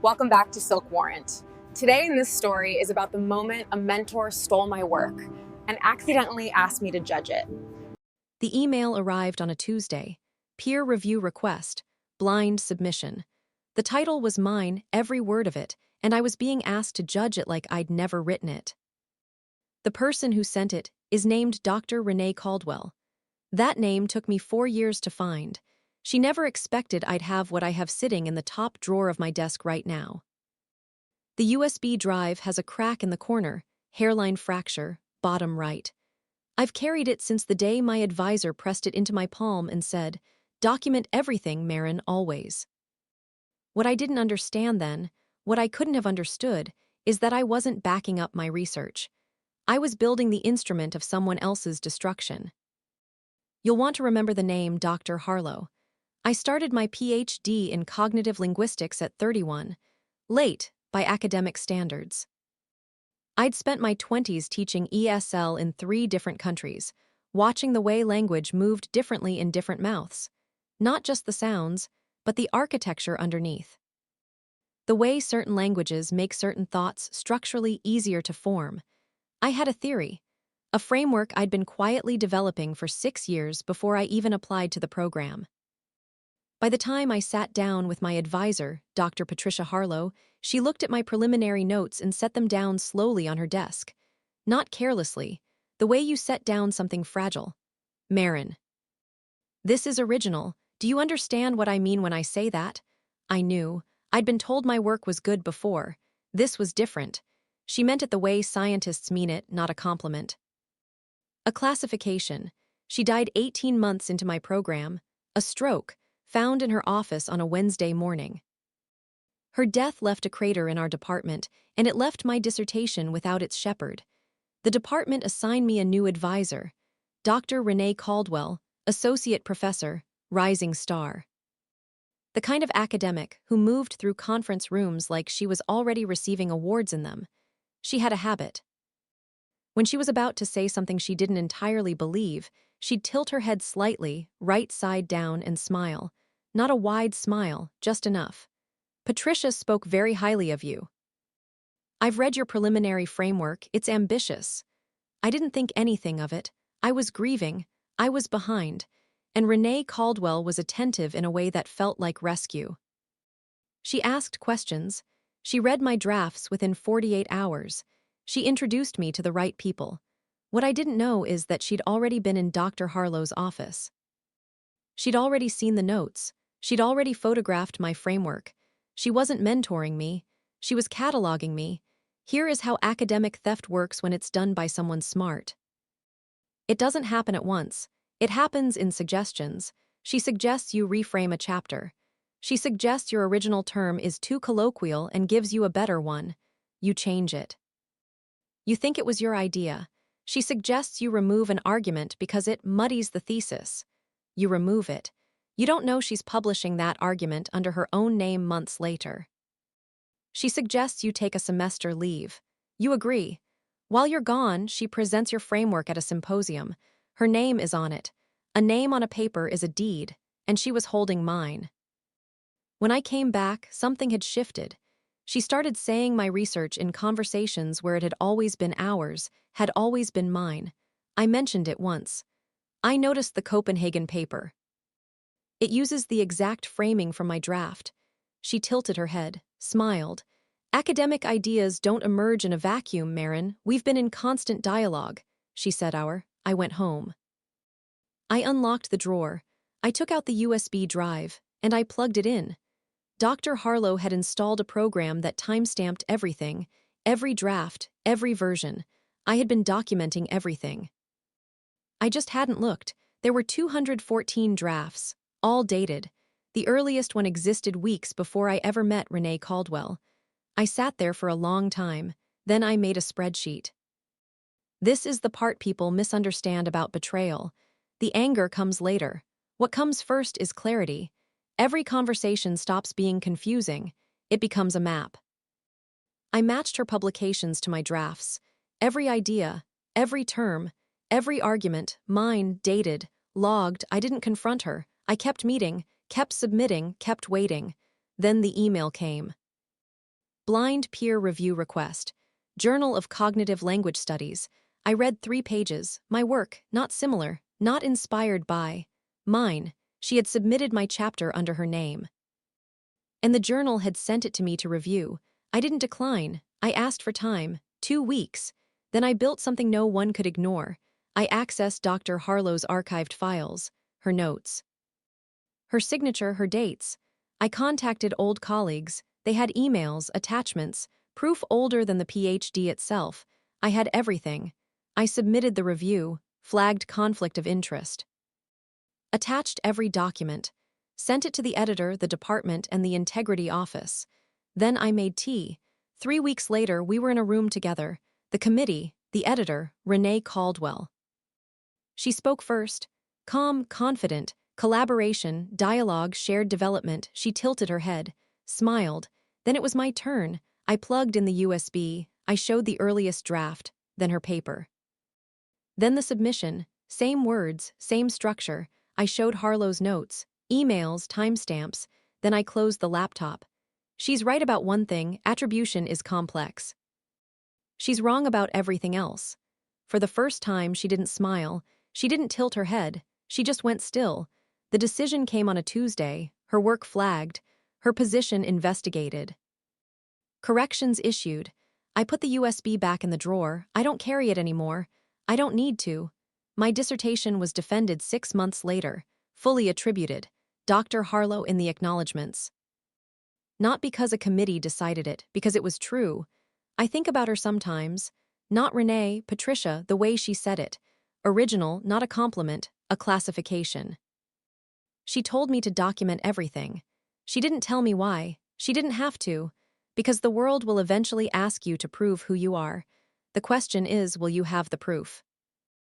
Welcome back to Silk Warrant. Today in this story is about the moment a mentor stole my work and accidentally asked me to judge it. The email arrived on a Tuesday. Peer review request. Blind submission. The title was mine, every word of it, and I was being asked to judge it like I'd never written it. The person who sent it is named Dr. Renee Caldwell. That name took me 4 years to find. She never expected I'd have what I have sitting in the top drawer of my desk right now. The USB drive has a crack in the corner, hairline fracture, bottom right. I've carried it since the day my advisor pressed it into my palm and said, "Document everything, Marin, always." What I didn't understand then, what I couldn't have understood, is that I wasn't backing up my research. I was building the instrument of someone else's destruction. You'll want to remember the name Dr. Harlow. I started my PhD in cognitive linguistics at 31, late by academic standards. I'd spent my 20s teaching ESL in 3 different countries, watching the way language moved differently in different mouths. Not just the sounds, but the architecture underneath. The way certain languages make certain thoughts structurally easier to form. I had a theory, a framework I'd been quietly developing for 6 years before I even applied to the program. By the time I sat down with my advisor, Dr. Patricia Harlow, she looked at my preliminary notes and set them down slowly on her desk. Not carelessly, the way you set down something fragile. Marin. This is original. Do you understand what I mean when I say that? I knew. I'd been told my work was good before. This was different. She meant it the way scientists mean it, not a compliment. A classification. She died 18 months into my program. A stroke, found in her office on a Wednesday morning. Her death left a crater in our department, and it left my dissertation without its shepherd. The department assigned me a new advisor, Dr. Renee Caldwell, associate professor, rising star. The kind of academic who moved through conference rooms like she was already receiving awards in them. She had a habit. When she was about to say something she didn't entirely believe, she'd tilt her head slightly, right side down, and smile. Not a wide smile, just enough. "Patricia spoke very highly of you. I've read your preliminary framework, it's ambitious." I didn't think anything of it. I was grieving. I was behind. And Renee Caldwell was attentive in a way that felt like rescue. She asked questions. She read my drafts within 48 hours. She introduced me to the right people. What I didn't know is that she'd already been in Dr. Harlow's office. She'd already seen the notes. She'd already photographed my framework. She wasn't mentoring me. She was cataloging me. Here is how academic theft works when it's done by someone smart. It doesn't happen at once. It happens in suggestions. She suggests you reframe a chapter. She suggests your original term is too colloquial and gives you a better one. You change it. You think it was your idea. She suggests you remove an argument because it muddies the thesis. You remove it. You don't know she's publishing that argument under her own name months later. She suggests you take a semester leave. You agree. While you're gone, she presents your framework at a symposium. Her name is on it. A name on a paper is a deed, and she was holding mine. When I came back, something had shifted. She started saying my research in conversations where it had always been ours, had always been mine. I mentioned it once. I noticed the Copenhagen paper. It uses the exact framing from my draft. She tilted her head, smiled. "Academic ideas don't emerge in a vacuum, Marin. We've been in constant dialogue," she said. I went home. I unlocked the drawer. I took out the USB drive, and I plugged it in. Dr. Harlow had installed a program that timestamped everything, every draft, every version. I had been documenting everything. I just hadn't looked. There were 214 drafts, all dated. The earliest one existed weeks before I ever met Renee Caldwell. I sat there for a long time, then I made a spreadsheet. This is the part people misunderstand about betrayal. The anger comes later. What comes first is clarity. Every conversation stops being confusing. It becomes a map. I matched her publications to my drafts. Every idea, every term, every argument, mine, dated, logged. I didn't confront her. I kept meeting, kept submitting, kept waiting. Then the email came. Blind peer review request. Journal of Cognitive Language Studies. I read 3 pages. My work, not similar, not inspired by. Mine. She had submitted my chapter under her name. And the journal had sent it to me to review. I didn't decline. I asked for time. 2 weeks. Then I built something no one could ignore. I accessed Dr. Harlow's archived files, her notes, her signature, her dates. I contacted old colleagues. They had emails, attachments, proof older than the PhD itself. I had everything. I submitted the review, flagged conflict of interest, attached every document, sent it to the editor, the department, and the integrity office. Then I made tea. 3 weeks later, we were in a room together. The committee, the editor, Renee Caldwell. She spoke first. Calm, confident, collaboration, dialogue, shared development. She tilted her head, smiled. Then it was my turn. I plugged in the USB. I showed the earliest draft, then her paper. Then the submission. Same words, same structure. I showed Harlow's notes, emails, timestamps. Then I closed the laptop. She's right about one thing: attribution is complex. She's wrong about everything else. For the first time, she didn't smile. She didn't tilt her head. She just went still. The decision came on a Tuesday. Her work flagged. Her position investigated. Corrections issued. I put the USB back in the drawer. I don't carry it anymore. I don't need to. My dissertation was defended 6 months later, fully attributed. Dr. Harlow in the acknowledgments. Not because a committee decided it, because it was true. I think about her sometimes. Not Renee, Patricia, the way she said it. Original, not a compliment, a classification. She told me to document everything. She didn't tell me why. She didn't have to. Because the world will eventually ask you to prove who you are. The question is, will you have the proof?